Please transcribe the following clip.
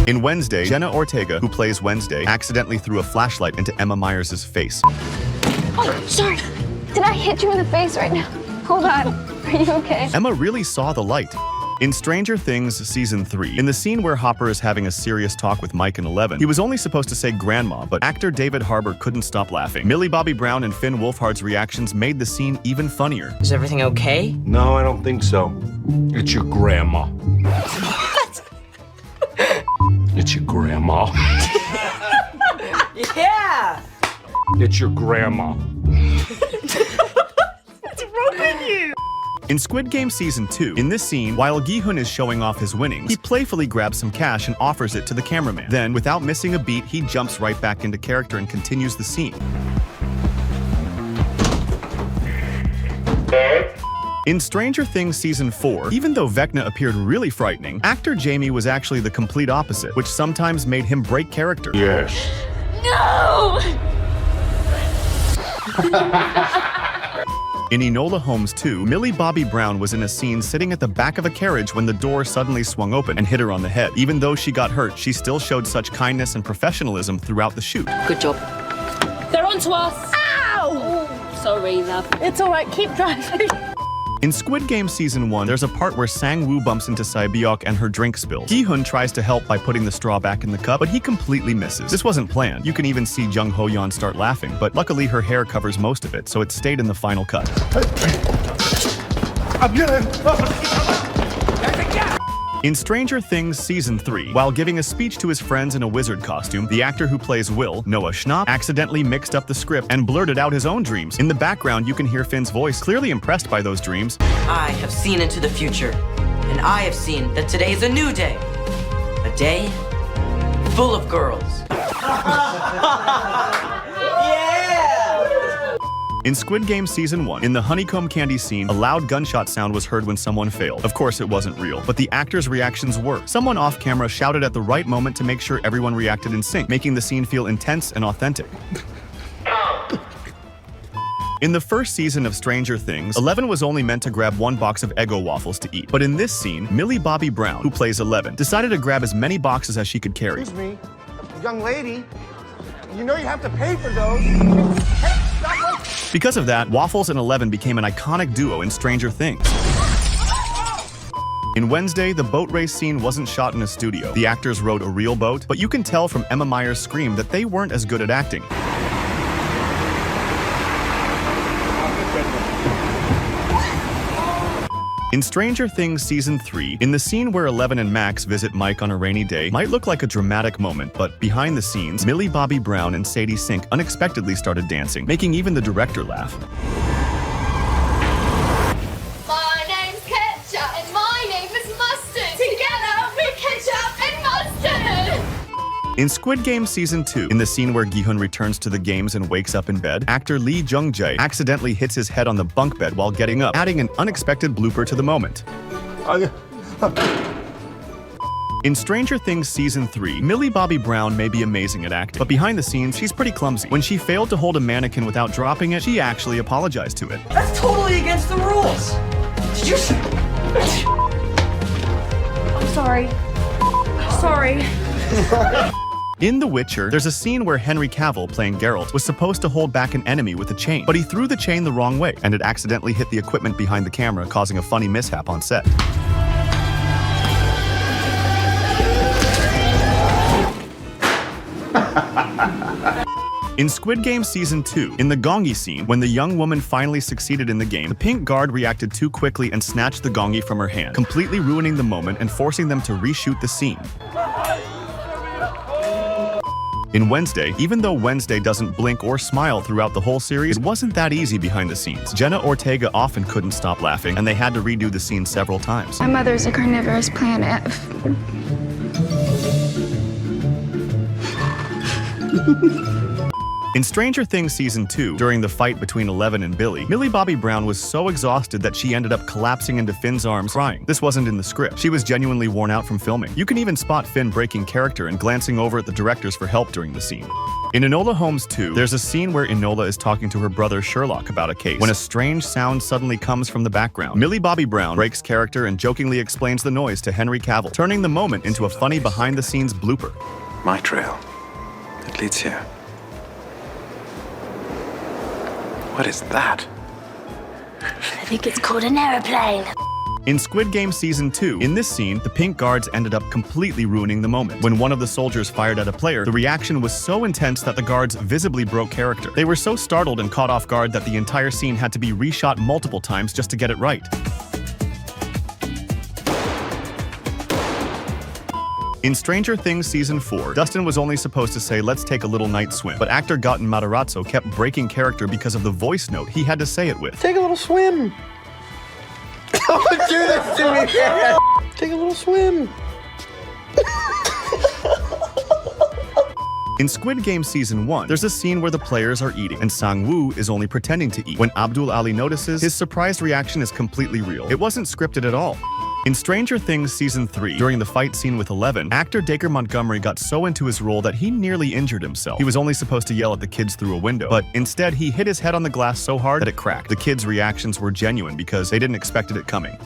In Wednesday, Jenna Ortega, who plays Wednesday, accidentally threw a flashlight into Emma Myers' face. Oh, sorry. Did I hit you in the face right now? Hold on. Are you okay? Emma really saw the light. In Stranger Things Season 3, in the scene where Hopper is having a serious talk with Mike and Eleven, he was only supposed to say grandma, but actor David Harbour couldn't stop laughing. Millie Bobby Brown and Finn Wolfhard's reactions made the scene even funnier. Is everything okay? No, I don't think so. It's your grandma. What? It's your grandma. Yeah! It's your grandma. What's wrong with you? In Squid Game Season 2, in this scene, while Gi-hun is showing off his winnings, he playfully grabs some cash and offers it to the cameraman. Then, without missing a beat, he jumps right back into character and continues the scene. In Stranger Things Season 4, even though Vecna appeared really frightening, actor Jamie was actually the complete opposite, which sometimes made him break character. Yes. No! In Enola Holmes 2, Millie Bobby Brown was in a scene sitting at the back of a carriage when the door suddenly swung open and hit her on the head. Even though she got hurt, she still showed such kindness and professionalism throughout the shoot. Good job. They're on to us. Ow! Sorry, love. It's all right. Keep driving. In Squid Game Season 1, there's a part where Sang-woo bumps into Sae-byok and her drink spills. Gi-hun tries to help by putting the straw back in the cup, but he completely misses. This wasn't planned. You can even see Jung Ho-yeon start laughing, but luckily her hair covers most of it, so it stayed in the final cut. In Stranger Things Season 3, while giving a speech to his friends in a wizard costume, the actor who plays Will, Noah Schnapp, accidentally mixed up the script and blurted out his own dreams. In the background, you can hear Finn's voice, clearly impressed by those dreams. I have seen into the future, and I have seen that today is a new day. A day full of girls. In Squid Game Season 1, in the honeycomb candy scene, a loud gunshot sound was heard when someone failed. Of course, it wasn't real, but the actors' reactions were. Someone off camera shouted at the right moment to make sure everyone reacted in sync, making the scene feel intense and authentic. In the first season of Stranger Things, Eleven was only meant to grab one box of Eggo waffles to eat. But in this scene, Millie Bobby Brown, who plays Eleven, decided to grab as many boxes as she could carry. Excuse me, young lady, you know you have to pay for those. Because of that, Waffles and Eleven became an iconic duo in Stranger Things. In Wednesday, the boat race scene wasn't shot in a studio. The actors rode a real boat, but you can tell from Emma Myers' scream that they weren't as good at acting. In Stranger Things Season 3, in the scene where Eleven and Max visit Mike on a rainy day, might look like a dramatic moment, but behind the scenes, Millie Bobby Brown and Sadie Sink unexpectedly started dancing, making even the director laugh. My name's Ketchup and my name is Mustard. Together we're Ketchup and Mustard. In Squid Game Season 2, in the scene where Gi-hun returns to the games and wakes up in bed, actor Lee Jung-jae accidentally hits his head on the bunk bed while getting up, adding an unexpected blooper to the moment. In Stranger Things Season 3, Millie Bobby Brown may be amazing at acting, but behind the scenes, she's pretty clumsy. When she failed to hold a mannequin without dropping it, she actually apologized to it. That's totally against the rules. Did you? I'm sorry. Sorry. In The Witcher, there's a scene where Henry Cavill, playing Geralt, was supposed to hold back an enemy with a chain, but he threw the chain the wrong way, and it accidentally hit the equipment behind the camera, causing a funny mishap on set. In Squid Game Season 2, in the gongi scene, when the young woman finally succeeded in the game, the pink guard reacted too quickly and snatched the gongi from her hand, completely ruining the moment and forcing them to reshoot the scene. In Wednesday, even though Wednesday doesn't blink or smile throughout the whole series, it wasn't that easy behind the scenes. Jenna Ortega often couldn't stop laughing, and they had to redo the scene several times. My mother's a carnivorous plant. In Stranger Things Season 2, during the fight between Eleven and Billy, Millie Bobby Brown was so exhausted that she ended up collapsing into Finn's arms crying. This wasn't in the script. She was genuinely worn out from filming. You can even spot Finn breaking character and glancing over at the directors for help during the scene. In Enola Holmes 2, there's a scene where Enola is talking to her brother Sherlock about a case when a strange sound suddenly comes from the background. Millie Bobby Brown breaks character and jokingly explains the noise to Henry Cavill, turning the moment into a funny behind-the-scenes blooper. My trail. It leads here. What is that? I think it's called an aeroplane. In Squid Game Season 2, in this scene, the pink guards ended up completely ruining the moment. When one of the soldiers fired at a player, the reaction was so intense that the guards visibly broke character. They were so startled and caught off guard that the entire scene had to be reshot multiple times just to get it right. In Stranger Things Season 4, Dustin was only supposed to say, "Let's take a little night swim," but actor Gaten Matarazzo kept breaking character because of the voice note he had to say it with. Take a little swim. Don't do this to me. Take a little swim. In Squid Game Season 1, there's a scene where the players are eating, and Sang-woo is only pretending to eat. When Abdul Ali notices, his surprised reaction is completely real. It wasn't scripted at all. In Stranger Things Season 3, during the fight scene with Eleven, actor Dacre Montgomery got so into his role that he nearly injured himself. He was only supposed to yell at the kids through a window, but instead he hit his head on the glass so hard that it cracked. The kids' reactions were genuine because they didn't expect it coming.